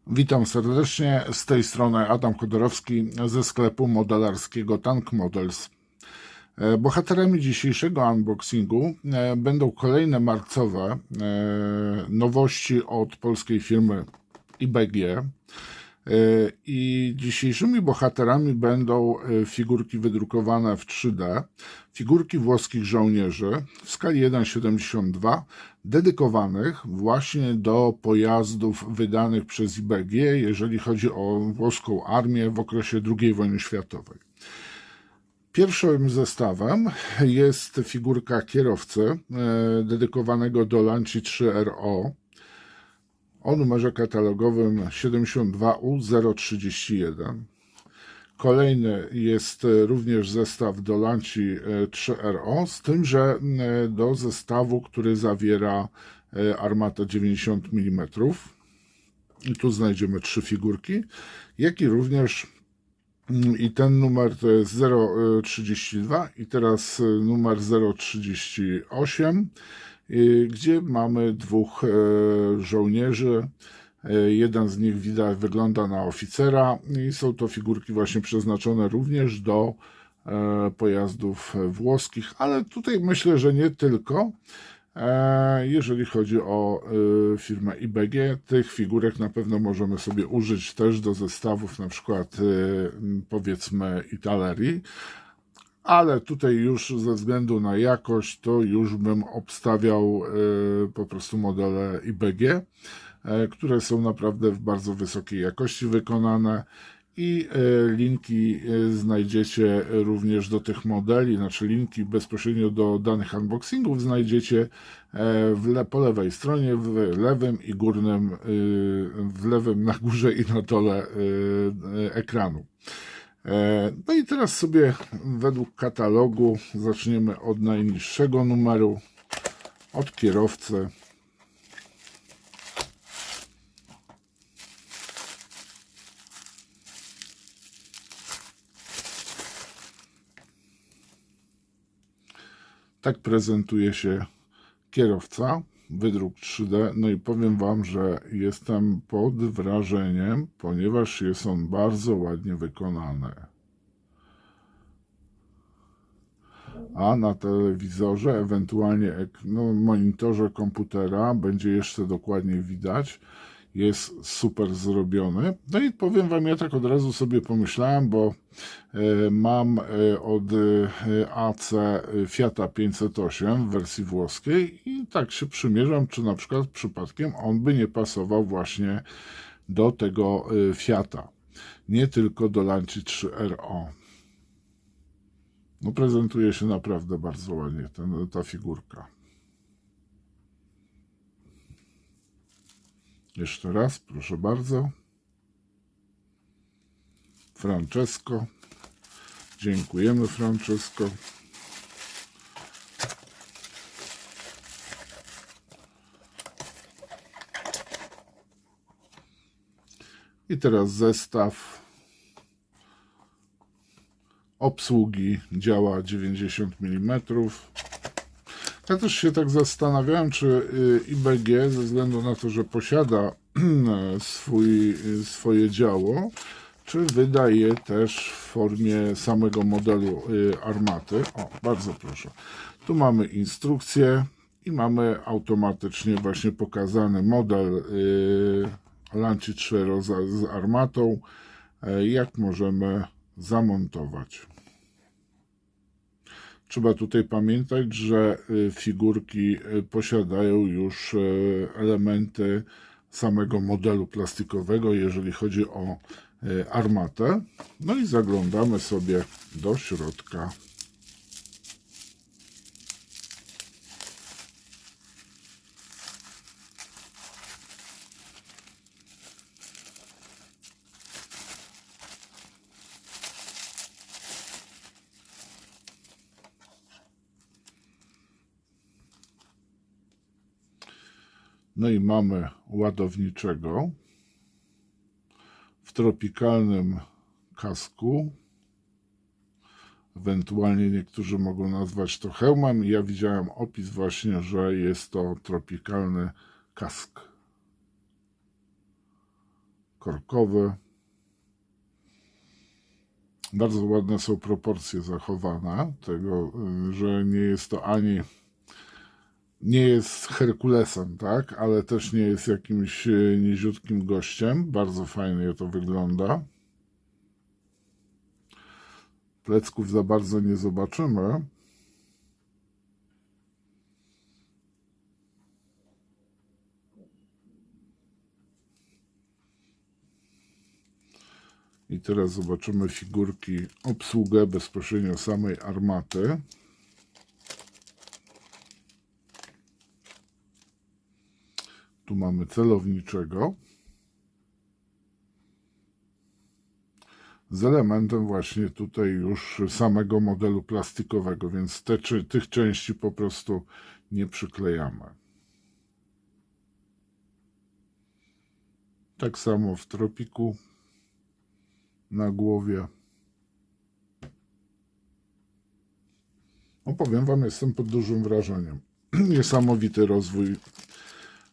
Witam serdecznie, z tej strony Adam Chodorowski ze sklepu modelarskiego Tank Models. Bohaterami dzisiejszego unboxingu będą kolejne marcowe nowości od polskiej firmy IBG. I dzisiejszymi bohaterami będą figurki wydrukowane w 3D, figurki włoskich żołnierzy w skali 1:72, dedykowanych właśnie do pojazdów wydanych przez IBG, jeżeli chodzi o włoską armię w okresie II wojny światowej. Pierwszym zestawem jest figurka kierowcy dedykowanego do Lancia 3RO o numerze katalogowym 72U031. Kolejny jest również zestaw do Lancia 3RO, z tym, że do zestawu, który zawiera armatę 90 mm. I tu znajdziemy 3 figurki, jak i również ten numer to jest 032 i teraz numer 038, gdzie mamy 2 żołnierzy. Jeden z nich wygląda na oficera i są to figurki właśnie przeznaczone również do pojazdów włoskich, ale tutaj myślę, że nie tylko. Jeżeli chodzi o firmę IBG, tych figurek na pewno możemy sobie użyć też do zestawów, na przykład powiedzmy Italerii, ale tutaj już ze względu na jakość to już bym obstawiał po prostu modele IBG, które są naprawdę w bardzo wysokiej jakości wykonane. I linki znajdziecie również do tych modeli, znaczy linki bezpośrednio do danych unboxingów znajdziecie po lewej stronie, w lewym i górnym, w lewym na górze i na dole ekranu. No i teraz sobie według katalogu zaczniemy od najniższego numeru, od kierowcy. Tak prezentuje się kierowca, wydruk 3D. No i powiem Wam, że jestem pod wrażeniem, ponieważ jest on bardzo ładnie wykonany. A na telewizorze, ewentualnie monitorze komputera będzie jeszcze dokładniej widać. Jest super zrobiony. No i powiem Wam, ja tak od razu sobie pomyślałem, bo mam od AC Fiata 508 w wersji włoskiej i tak się przymierzam, czy na przykład przypadkiem on by nie pasował właśnie do tego Fiata, nie tylko do Lancia 3RO. No prezentuje się naprawdę bardzo ładnie ta figurka. Jeszcze raz, proszę bardzo. Francesco. Dziękujemy, Francesco. I teraz zestaw obsługi działa 90 mm. Ja też się tak zastanawiałem, czy IBG ze względu na to, że posiada swoje działo, czy wydaje też w formie samego modelu armaty. O, bardzo proszę. Tu mamy instrukcję i mamy automatycznie właśnie pokazany model Lancia 3RO z armatą, jak możemy zamontować. Trzeba tutaj pamiętać, że figurki posiadają już elementy samego modelu plastikowego, jeżeli chodzi o armatę. No i zaglądamy sobie do środka. No i mamy ładowniczego w tropikalnym kasku. Ewentualnie niektórzy mogą nazwać to hełmem. Ja widziałem opis właśnie, że jest to tropikalny kask. korkowy. Bardzo ładne są proporcje zachowane tego, że nie jest to ani nie jest Herkulesem, tak, ale też nie jest jakimś niziutkim gościem. Bardzo fajnie to wygląda. Plecków za bardzo nie zobaczymy. I teraz zobaczymy figurki, obsługę bezpośrednio samej armaty. Tu mamy celowniczego z elementem właśnie tutaj już samego modelu plastikowego, więc tych części po prostu nie przyklejamy. Tak samo w tropiku na głowie. No powiem wam, jestem pod dużym wrażeniem. Niesamowity rozwój.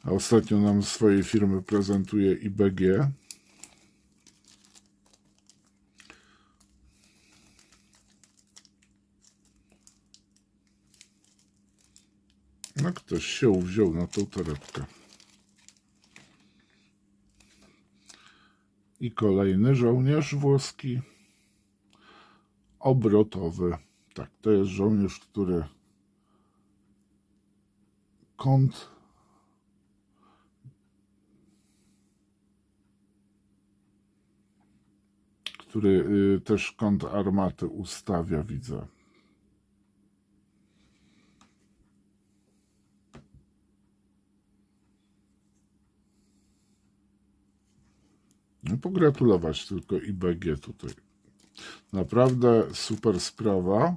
A ostatnio nam swojej firmy prezentuje IBG. No ktoś się wziął na tą torebkę. I kolejny żołnierz włoski. Obrotowy. Tak, to jest żołnierz, który też kąt armaty ustawia, widzę. No, pogratulować tylko IBG tutaj. Naprawdę super sprawa.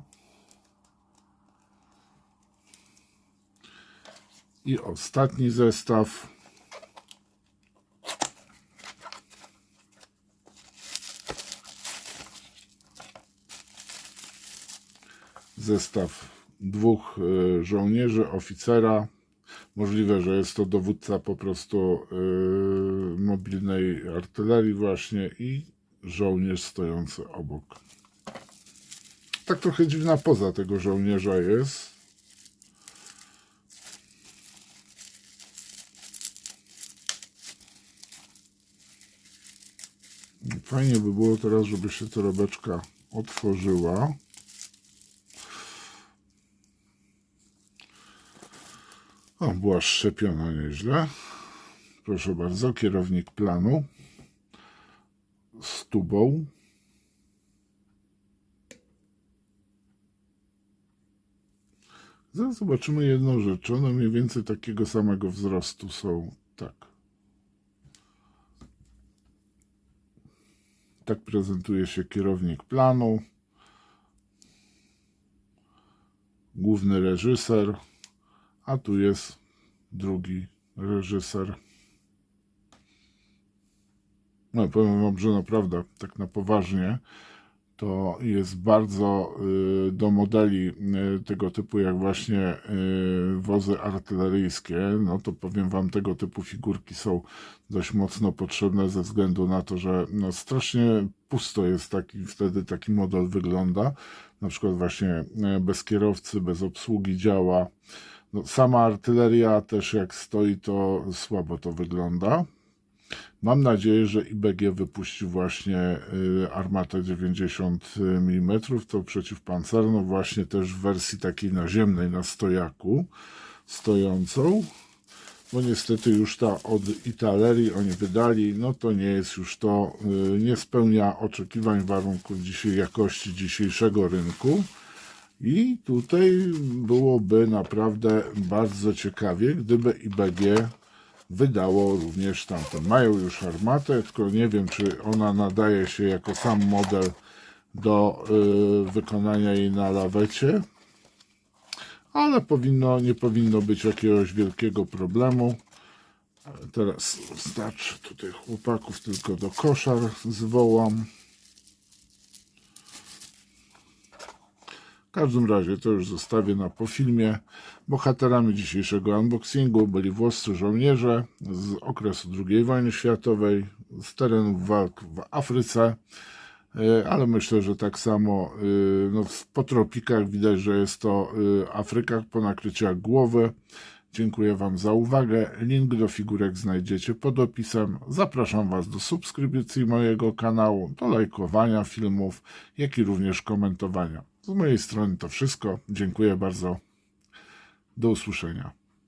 I ostatni zestaw. Zestaw dwóch żołnierzy, oficera. Możliwe, że jest to dowódca po prostu mobilnej artylerii właśnie i żołnierz stojący obok. Tak trochę dziwna poza tego żołnierza jest. Fajnie by było teraz, żeby się torebeczka otworzyła. O, była szczepiona nieźle. Proszę bardzo, kierownik planu z tubą. Zaraz zobaczymy jedną rzecz. One mniej więcej takiego samego wzrostu są. Tak. Tak prezentuje się kierownik planu. Główny reżyser. A tu jest drugi reżyser. No, powiem wam, że naprawdę, tak na poważnie, to jest bardzo do modeli tego typu, jak właśnie wozy artyleryjskie, no to powiem wam, tego typu figurki są dość mocno potrzebne ze względu na to, że no strasznie pusto jest wtedy taki model wygląda, na przykład właśnie bez kierowcy, bez obsługi działa. No, sama artyleria też jak stoi, to słabo to wygląda. Mam nadzieję, że IBG wypuści właśnie armatę 90 mm, to przeciwpancerną, właśnie też w wersji takiej naziemnej na stojaku stojącą, bo niestety już ta od Italerii oni wydali, no to nie jest już to, nie spełnia oczekiwań, warunków jakości dzisiejszego rynku. I tutaj byłoby naprawdę bardzo ciekawie, gdyby IBG wydało również tamten. Mają już armatę, tylko nie wiem, czy ona nadaje się jako sam model do wykonania jej na lawecie, ale nie powinno być jakiegoś wielkiego problemu. Teraz starczy tutaj chłopaków, tylko do koszar zwołam. W każdym razie to już zostawię po filmie. Bohaterami dzisiejszego unboxingu byli włoscy żołnierze z okresu II wojny światowej, z terenów walk w Afryce, ale myślę, że tak samo no, po tropikach widać, że jest to Afryka po nakryciach głowy. Dziękuję Wam za uwagę. Link do figurek znajdziecie pod opisem. Zapraszam Was do subskrypcji mojego kanału, do lajkowania filmów, jak i również komentowania. Z mojej strony to wszystko. Dziękuję bardzo. Do usłyszenia.